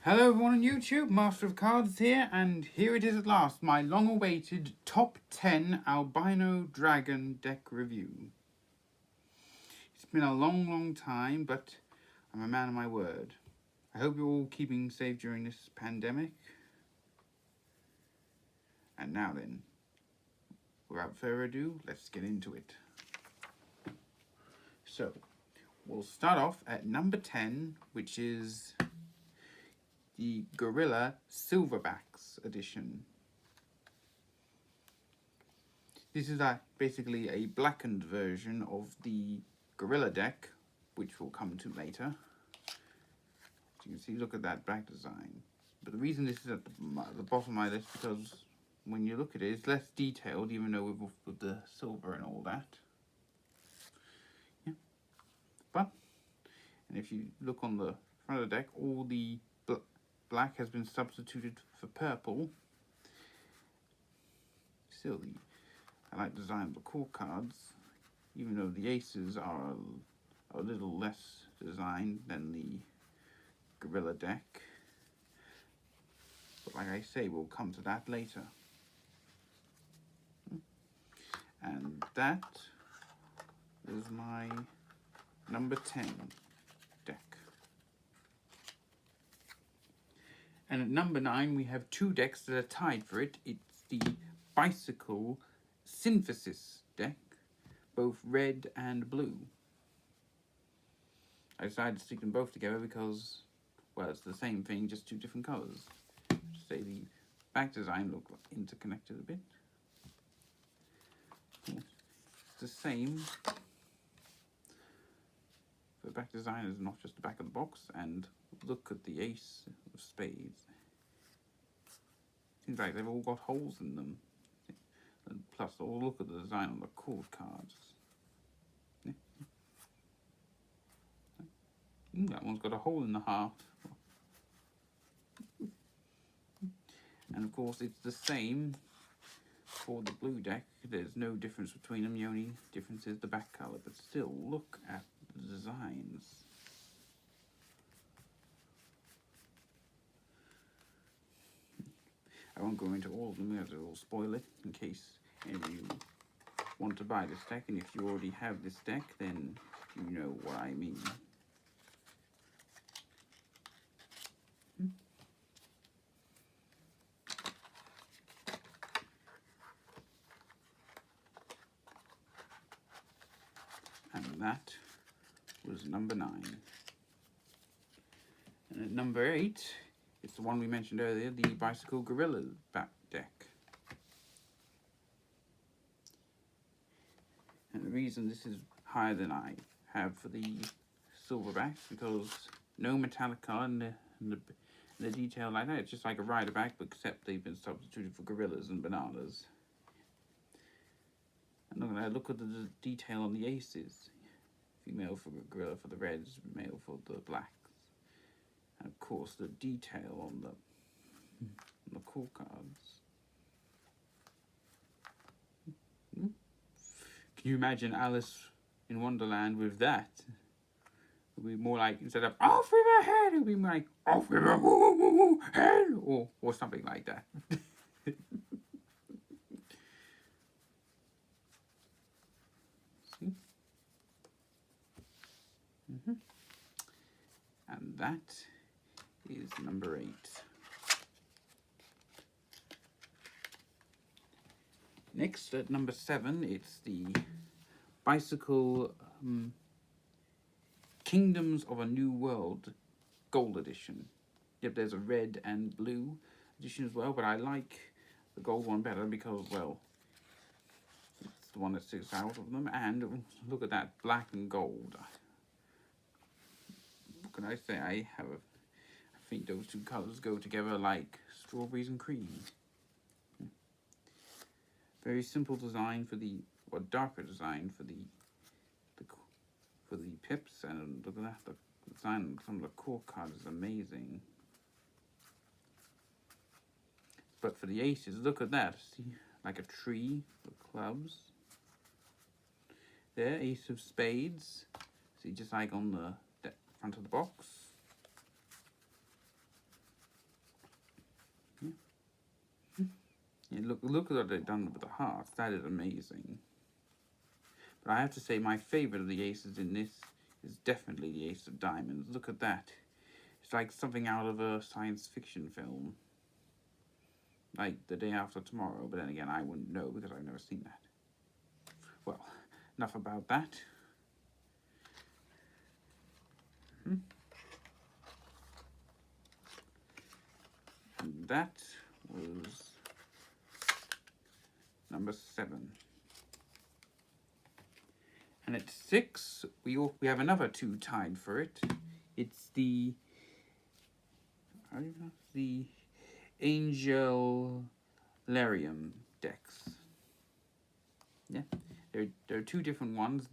Hello everyone on YouTube, Master of Cards here, and here it is at last, my long-awaited top 10 Albino Dragon deck review. It's been a long time, but I'm a man of my word. I hope you're all keeping safe during this pandemic. And now then, without further ado, let's get into it. So, we'll start off at number 10, which is the Gorilla Silverbacks edition. This is basically a blackened version of the Gorilla deck, which we'll come to later. As you can see, look at that black design. But the reason this is at the bottom of my list because when you look at it, it's less detailed, even though with the silver and all that. Yeah. But, and if you look on the front of the deck, all the black has been substituted for purple. Still, I like the design of the core cards, even though the aces are a little less designed than the Gorilla deck. But like I say, we'll come to that later. And that is my number 10 deck. And at number 9, we have two decks that are tied for it. It's the Bicycle Synthesis deck, both red and blue. I decided to stick them both together because, well, it's the same thing, just two different colours. Say the back design look interconnected a bit. It's the same. The back design is not just the back of the box, and look at the ace of spades. Seems like they've all got holes in them. And plus, look at the design on the chord cards. Yeah. That one's got a hole in the heart. And of course, it's the same for the blue deck. There's no difference between them. The only difference is the back colour. But still, look at the designs. I won't go into all of them as it will spoil it in case any of you want to buy this deck. And if you already have this deck, then you know what I mean. And that was number 9. And at number 8, it's the one we mentioned earlier, the Bicycle Gorilla back deck. And the reason this is higher than I have for the Silverbacks, because no metallic colour and the detail like that. It's just like a rider back, but except they've been substituted for gorillas and bananas. And look at the detail on the aces. Female for the gorilla for the reds, male for the blacks. And of course the detail on the core cards. Can you imagine Alice in Wonderland with that? It would be more like, instead of off with her head, it would be more like off with her head, or something like that. See? And that is number 8. Next, at number 7, it's the Bicycle Kingdoms of a New World Gold Edition. Yep, there's a red and blue edition as well, but I like the gold one better because, well, it's the one that sticks out of them. And look at that, black and gold. What can I say? I think those two colours go together like strawberries and cream. Very simple design for the, or darker design for the pips, and look at that, the design on some of the core cards is amazing. But for the aces, look at that, see, like a tree with clubs. There, ace of spades, see, just like on the front of the box. look at what they've done with the hearts. That is amazing. But I have to say my favourite of the aces in this is definitely the Ace of Diamonds. Look at that. It's like something out of a science fiction film. Like The Day After Tomorrow, but then again I wouldn't know because I've never seen that. Well, enough about that. And that was number 7. And at 6, we have another 2 tied for it. It's the Angellyrium decks. Yeah, there are 2 different ones.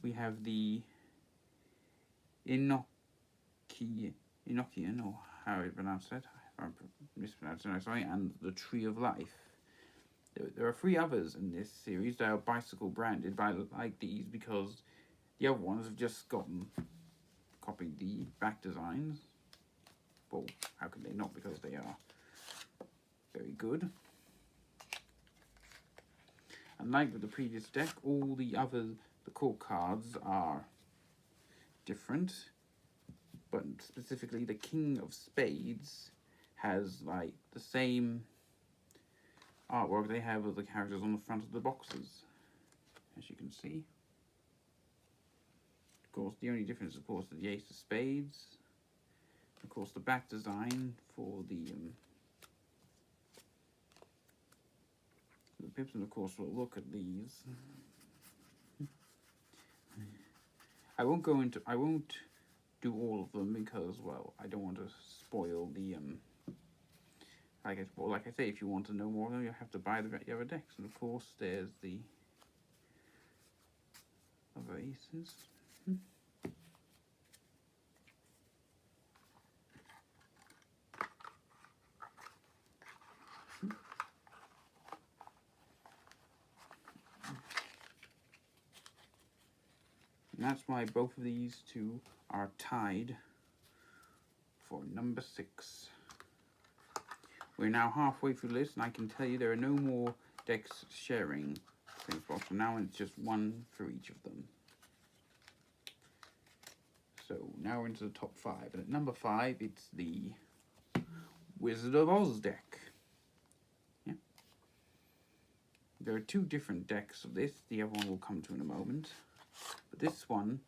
We have the Enochian, or how I pronounce that. I'm mispronouncing it, sorry, and the Tree of Life. There are 3 others in this series. They are bicycle branded, but I like these because the other ones have just copied the back designs. Well, how could they not? Because they are very good. And like with the previous deck, all the core cards are different. But specifically, the King of Spades has like the same artwork they have of the characters on the front of the boxes, as you can see. Of course, the only difference, of course, is the Ace of Spades. Of course, the back design for the pips, and of course, we'll look at these. I won't do all of them because, well, I don't want to spoil the like I say, if you want to know more of them, you have to buy the other decks. And of course, there's the other aces. And that's why both of these 2 are tied for number 6. We're now halfway through the list, and I can tell you there are no more decks sharing the same spot. From now on, it's just 1 for each of them. So now we're into the top 5. And at number 5, it's the Wizard of Oz deck. Yeah. There are 2 different decks of this. The other one we'll come to in a moment. But this one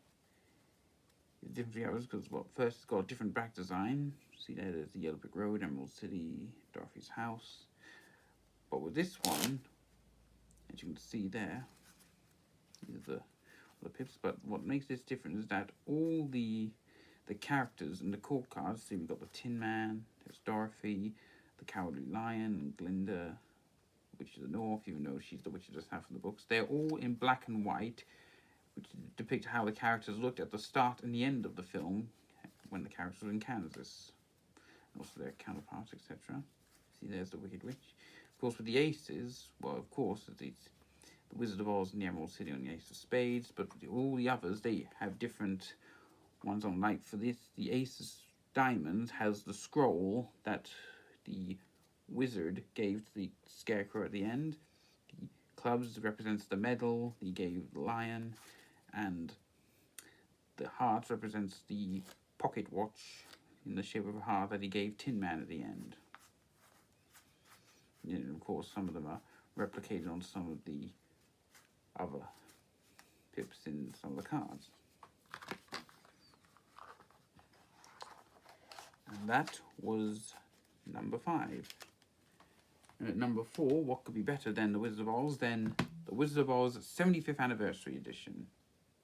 is different from the others because, well, first it's got a different back design. See there's the Yellow Brick Road, Emerald City, Dorothy's house. But with this one, as you can see there, these are the pips. But what makes this different is that all the characters and the core cards, see we've got the Tin Man, there's Dorothy, the Cowardly Lion, and Glinda, Witch of the North, even though she's the Witch of the South in the books. They're all in black and white, which depict how the characters looked at the start and the end of the film when the characters were in Kansas. And also their counterparts, etc. See, there's the Wicked Witch. Of course, with the aces, well, of course, it's the Wizard of Oz and the Emerald City on the Ace of Spades, but all the others, they have different ones on. Like for this, the Ace of Diamonds has the scroll that the wizard gave to the Scarecrow at the end. The clubs represents the medal he gave the lion, and the heart represents the pocket watch in the shape of a heart that he gave Tin Man at the end. And of course, some of them are replicated on some of the other pips in some of the cards. And that was number 5. And at number 4, what could be better than the Wizard of Oz? Then the Wizard of Oz 75th Anniversary Edition.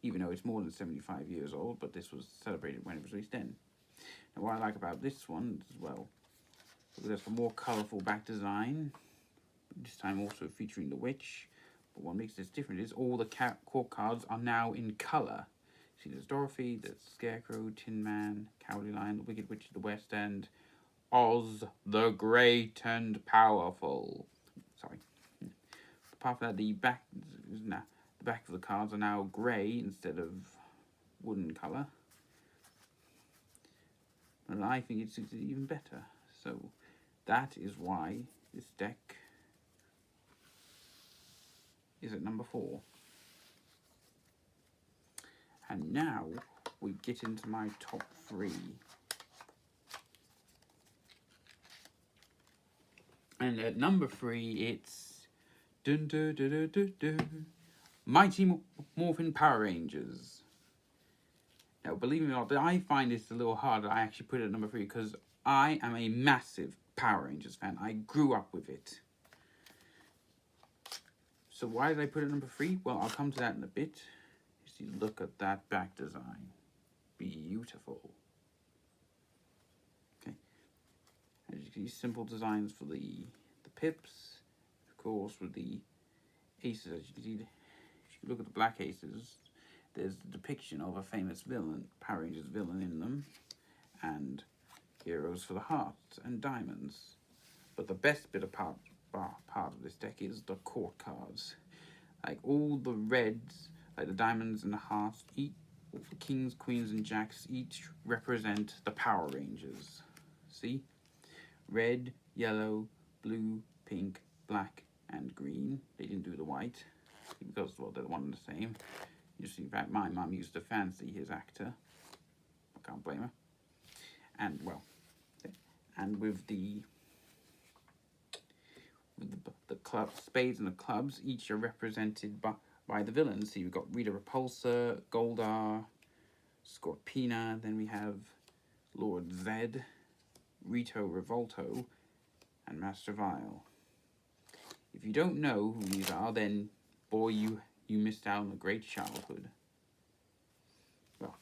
Even though it's more than 75 years old, but this was celebrated when it was released then. Now, what I like about this one as well, there's a more colourful back design, this time also featuring the witch. But what makes this different is all the core cards are now in colour. See, there's Dorothy, there's Scarecrow, Tin Man, Cowardly Lion, the Wicked Witch of the West End, Oz the Great and Powerful. Sorry. Apart from that, the back of the cards are now grey instead of wooden colour. And I think it suits it even better. So that is why this deck is at number 4. And now we get into my top 3. And at number 3, it's dun, dun, dun, dun, dun, dun, Mighty Morphin Power Rangers. Now, believe me or not, I find this a little harder. I actually put it at number 3 because I am a massive Power Rangers fan. I grew up with it. So why did I put it at number 3? Well, I'll come to that in a bit. You see, look at that back design. Beautiful. Okay. As you can see, simple designs for the pips. Of course, with the aces, as you can see, if you look at the black aces, there's the depiction of a famous villain, Power Rangers villain in them, and heroes for the hearts and diamonds. But the best bit of part of this deck is the court cards. Like all the reds, like the diamonds and the hearts, each kings, queens, and jacks each represent the Power Rangers. See? Red, yellow, blue, pink, black, and green. They didn't do the white because, well, they're one and the same. You see, in fact, my mum used to fancy his actor. I can't blame her. And, well, and with the spades and the clubs, each are represented by the villains. So you've got Rita Repulsa, Goldar, Scorpina, then we have Lord Zed, Rito Revolto, and Master Vile. If you don't know who these are, then, boy, you missed out on a great childhood. Well,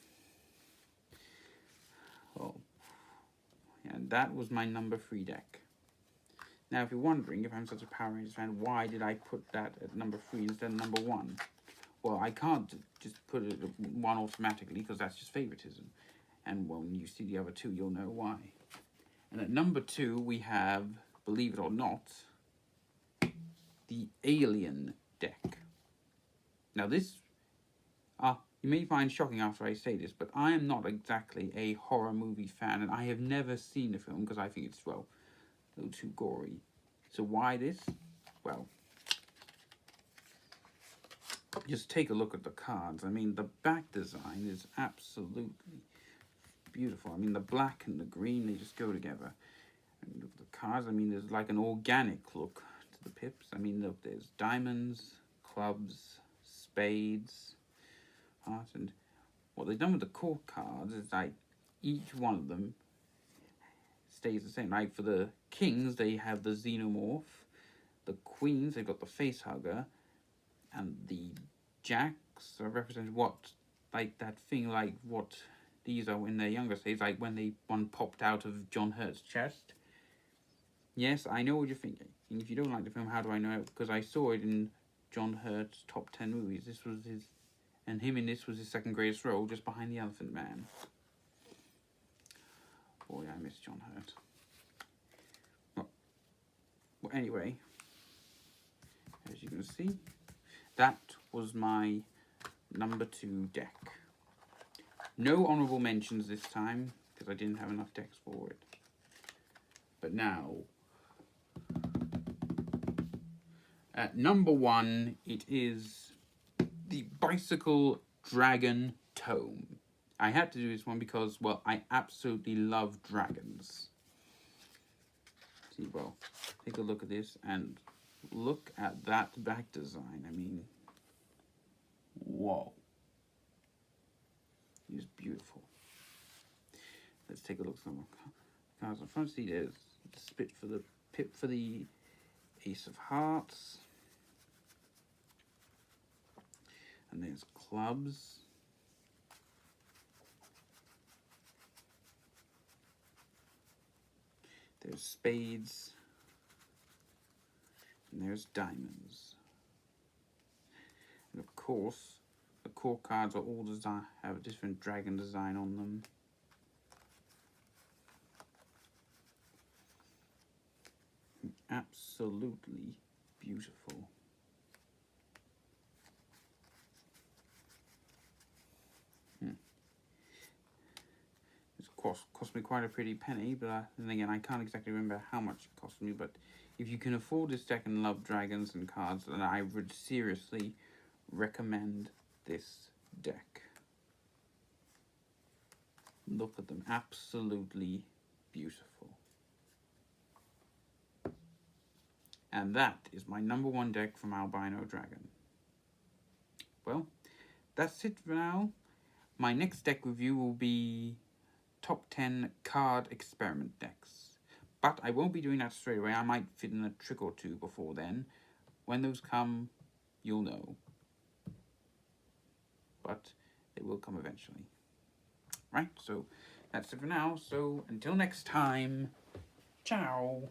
and that was my number 3 deck. Now, if you're wondering, if I'm such a Power Rangers fan, why did I put that at number 3 instead of number 1? Well, I can't just put it at 1 automatically, because that's just favoritism. And when you see the other 2, you'll know why. And at number 2, we have, believe it or not, the Alien deck. Now, this, you may find shocking after I say this, but I am not exactly a horror movie fan, and I have never seen the film because I think it's, well, a little too gory. So why this? Well, just take a look at the cards. I mean, the back design is absolutely beautiful. I mean, the black and the green, they just go together. And look at the cards. I mean, there's like an organic look to the pips. I mean, look, there's diamonds, clubs, spades, hearts, and what they've done with the court cards is like each one of them stays the same. Like for the kings, they have the xenomorph. The queens, they've got the face hugger, and the jacks are represented what, like that thing, like what these are in their younger stage, like when one popped out of John Hurt's chest. Yes, I know what you're thinking. And if you don't like the film, how do I know it? Because I saw it in John Hurt's top 10 movies. This was his, and him in this was his second greatest role, just behind the Elephant Man. Boy, I miss John Hurt. Well, anyway, as you can see, that was my number 2 deck. No honourable mentions this time, because I didn't have enough decks for it. But now, at number 1, it is the Bicycle Dragon Tome. I had to do this one because, well, I absolutely love dragons. See, well, take a look at this and look at that back design. I mean, whoa. It is beautiful. Let's take a look at some cards on front. See, there's the spit for the pip for the Ace of Hearts. And there's clubs. There's spades. And there's diamonds. And of course, the core cards are all have a different dragon design on them. Absolutely beautiful. There's cost me quite a pretty penny, but then again, I can't exactly remember how much it cost me, but if you can afford this deck and love dragons and cards, then I would seriously recommend this deck. Look at them, absolutely beautiful. And that is my #1 deck from Albino Dragon. Well, that's it for now. My next deck review will be top 10 card experiment decks. But I won't be doing that straight away. I might fit in a trick or two before then. When those come, you'll know. But they will come eventually. Right, so that's it for now. So until next time, ciao.